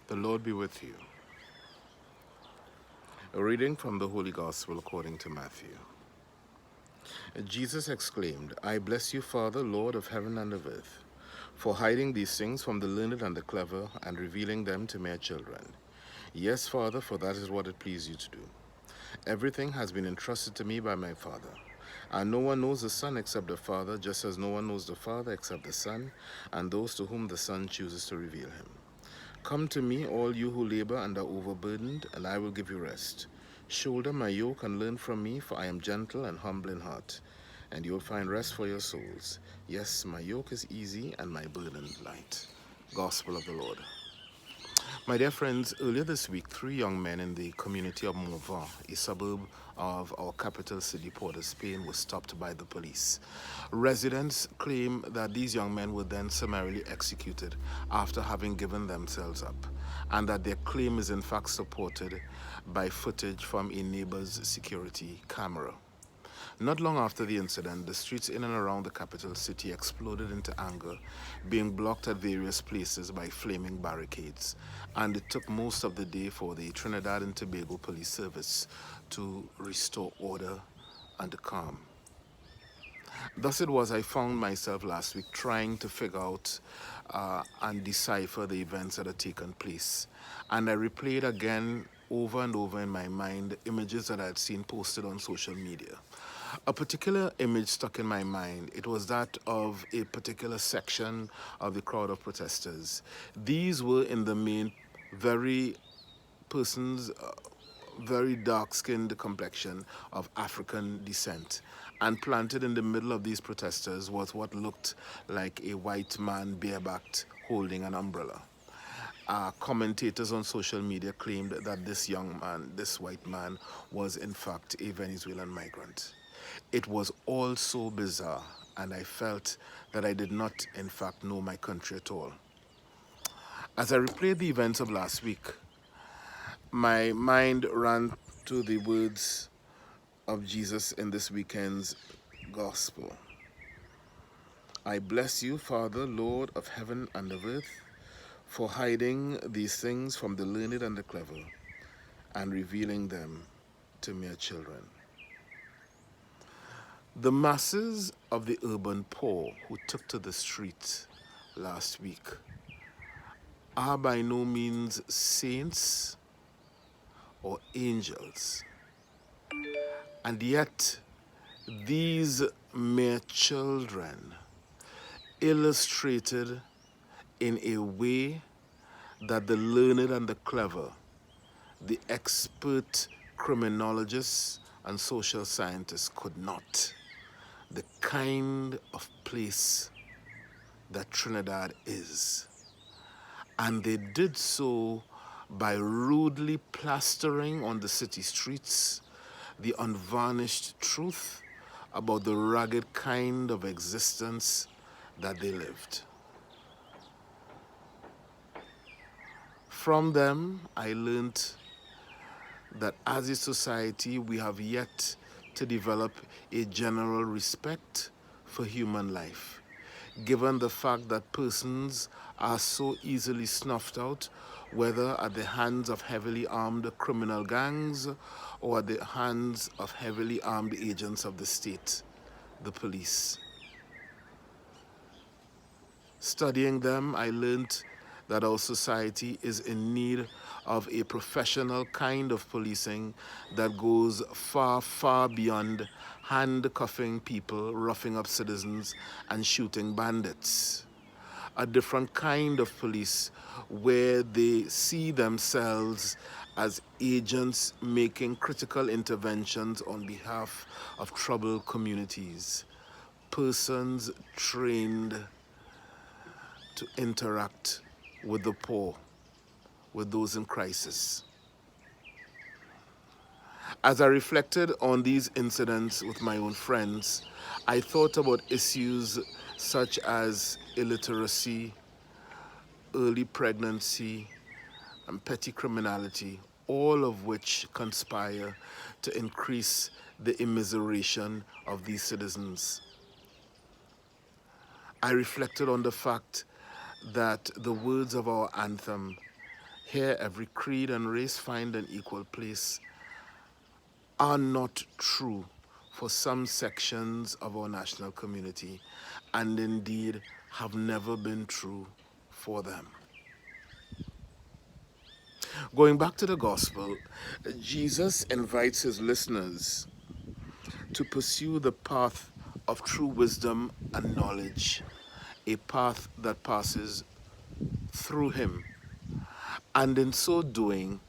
The Lord be with you. A reading from the Holy Gospel according to Matthew. Jesus exclaimed, I bless you, Father, Lord of heaven and of earth, for hiding these things from the learned and the clever and revealing them to mere children. Yes, Father, for that is what it pleased you to do. Everything has been entrusted to me by my Father. And no one knows the Son except the Father, just as no one knows the Father except the Son, and those to whom the Son chooses to reveal him. Come to me, all you who labor and are overburdened, and I will give you rest. Shoulder my yoke and learn from me, for I am gentle and humble in heart, and you will find rest for your souls. Yes, my yoke is easy and my burden light. Gospel of the Lord. My dear friends, earlier this week, 3 young men in the community of Morvan, a suburb of our capital city, Port-au-Spain, were stopped by the police. Residents claim that these young men were then summarily executed after having given themselves up, and that their claim is in fact supported by footage from a neighbor's security camera. Not long after the incident, the streets in and around the capital city exploded into anger, being blocked at various places by flaming barricades, and it took most of the day for the Trinidad and Tobago Police Service to restore order and calm. Thus it was I found myself last week trying to figure out and decipher the events that had taken place. And I replayed again over and over in my mind images that I had seen posted on social media. A particular image stuck in my mind. It was that of a particular section of the crowd of protesters. These were in the main very persons, very dark-skinned complexion of African descent. And planted in the middle of these protesters was what looked like a white man barebacked holding an umbrella. Commentators on social media claimed that this young man, this white man, was in fact a Venezuelan migrant. It was all so bizarre, and I felt that I did not, in fact, know my country at all. As I replayed the events of last week, my mind ran to the words of Jesus in this weekend's gospel. I bless you, Father, Lord of heaven and of earth, for hiding these things from the learned and the clever and revealing them to mere children. The masses of the urban poor who took to the streets last week are by no means saints or angels. And yet, these mere children illustrated in a way that the learned and the clever, the expert criminologists and social scientists could not. The kind of place that Trinidad is. And they did so by rudely plastering on the city streets the unvarnished truth about the rugged kind of existence that they lived. From them, I learned that as a society, we have yet to develop a general respect for human life, given the fact that persons are so easily snuffed out, whether at the hands of heavily armed criminal gangs or at the hands of heavily armed agents of the state, the police. Studying them, I learned that our society is in need of a professional kind of policing that goes far, far beyond handcuffing people, roughing up citizens, and shooting bandits. A different kind of police where they see themselves as agents making critical interventions on behalf of troubled communities, persons trained to interact with the poor, with those in crisis. As I reflected on these incidents with my own friends, I thought about issues such as illiteracy, early pregnancy, and petty criminality, all of which conspire to increase the immiseration of these citizens. I reflected on the fact that the words of our anthem here every creed and race find an equal place, are not true for some sections of our national community, and indeed have never been true for them. Going back to the gospel, Jesus invites his listeners to pursue the path of true wisdom and knowledge, a path that passes through him. And in so doing,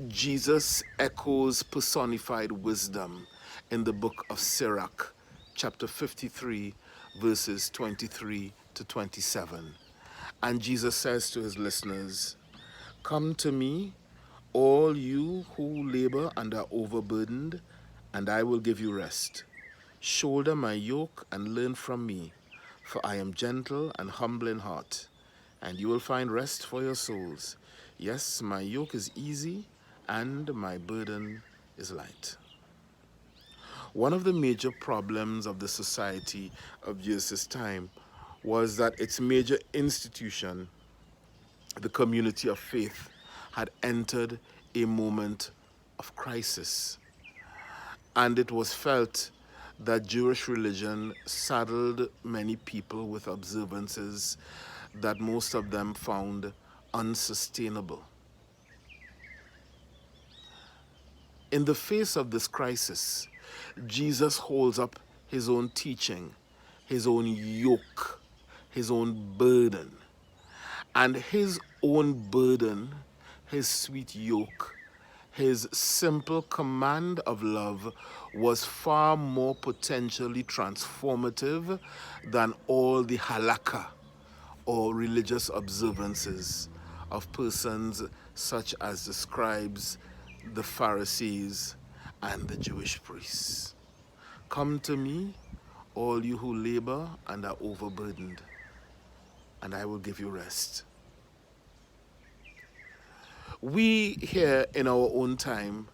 Jesus echoes personified wisdom in the book of Sirach, chapter 53, verses 23 to 27. And Jesus says to his listeners, "Come to me, all you who labor and are overburdened, and I will give you rest. Shoulder my yoke and learn from me, for I am gentle and humble in heart, and you will find rest for your souls. Yes, my yoke is easy and my burden is light." One of the major problems of the society of Jesus' time was that its major institution, the community of faith, had entered a moment of crisis. And it was felt that Jewish religion saddled many people with observances that most of them found unsustainable. In the face of this crisis, Jesus holds up his own teaching, his own yoke, his own burden. And his own burden, his sweet yoke, his simple command of love was far more potentially transformative than all the halakha, or religious observances, of persons such as the scribes, the Pharisees, and the Jewish priests. "Come to me, all you who labor and are overburdened, and I will give you rest." We here in our own time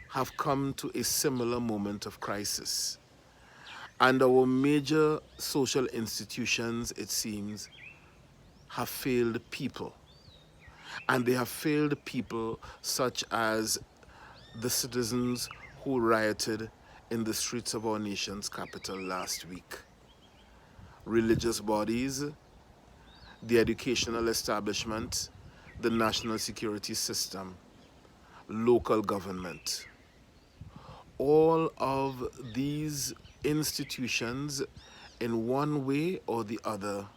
have come to a similar moment of crisis. And our major social institutions, it seems, have failed people. And they have failed people such as the citizens who rioted in the streets of our nation's capital last week. Religious bodies, the educational establishment, the national security system, local government. All of these institutions, in one way or the other,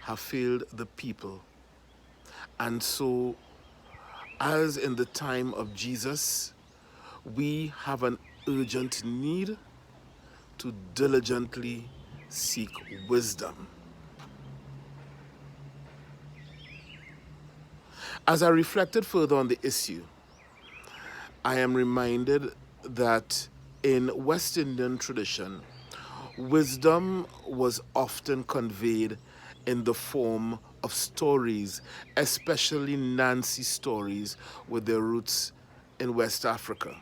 have failed the people. And so, as in the time of Jesus, we have an urgent need to diligently seek wisdom. As I reflected further on the issue, I am reminded that in West Indian tradition, wisdom was often conveyed in the form of stories, especially Nancy stories with their roots in West Africa.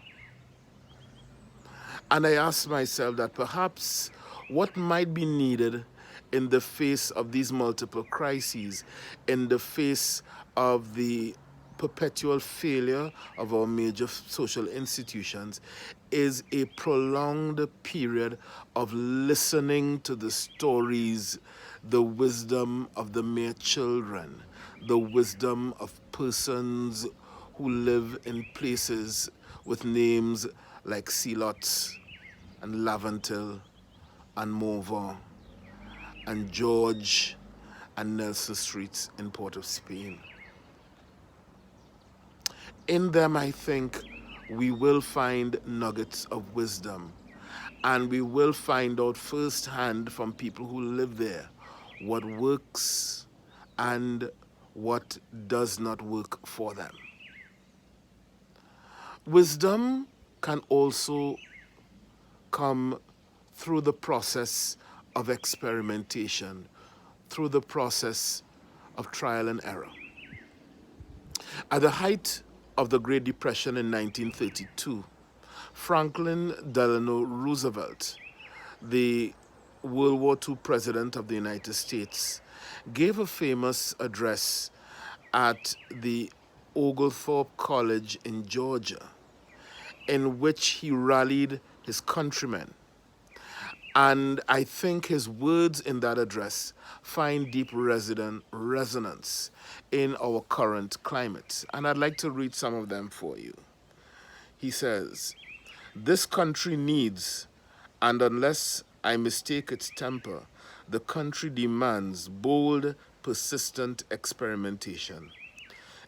And I asked myself that perhaps what might be needed in the face of these multiple crises, in the face of the perpetual failure of our major social institutions, is a prolonged period of listening to the stories, the wisdom of the mere children, the wisdom of persons who live in places with names like Selots and Laventil and Morvan and George and Nelson Streets in Port of Spain. In them, I think, we will find nuggets of wisdom, and we will find out firsthand from people who live there what works and what does not work for them. Wisdom can also come through the process of experimentation, through the process of trial and error. At the height of the Great Depression in 1932, Franklin Delano Roosevelt, the World War II President of the United States, gave a famous address at the Oglethorpe College in Georgia, in which he rallied his countrymen. And I think his words in that address find deep resonance in our current climate. And I'd like to read some of them for you. He says, "This country needs, and unless I mistake its temper, the country demands bold, persistent experimentation.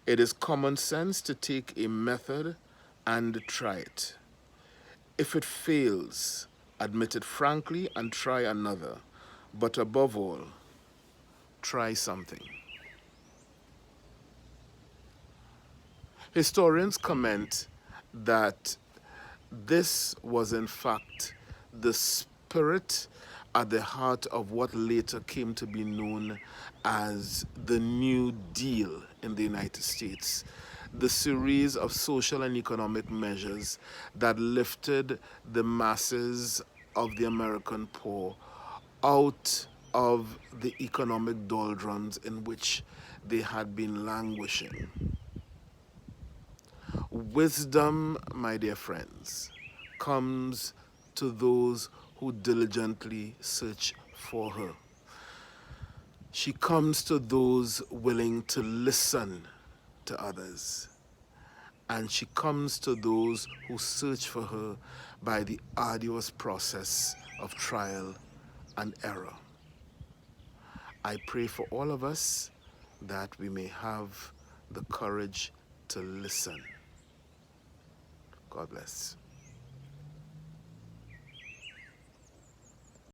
It is common sense to take a method and try it. If it fails, admit it frankly and try another. But above all, try something." Historians comment that this was in fact the spirit at the heart of what later came to be known as the New Deal in the United States, the series of social and economic measures that lifted the masses of the American poor out of the economic doldrums in which they had been languishing. Wisdom, my dear friends, comes to those who diligently search for her. She comes to those willing to listen to others. And she comes to those who search for her by the arduous process of trial and error. I pray for all of us that we may have the courage to listen. God bless.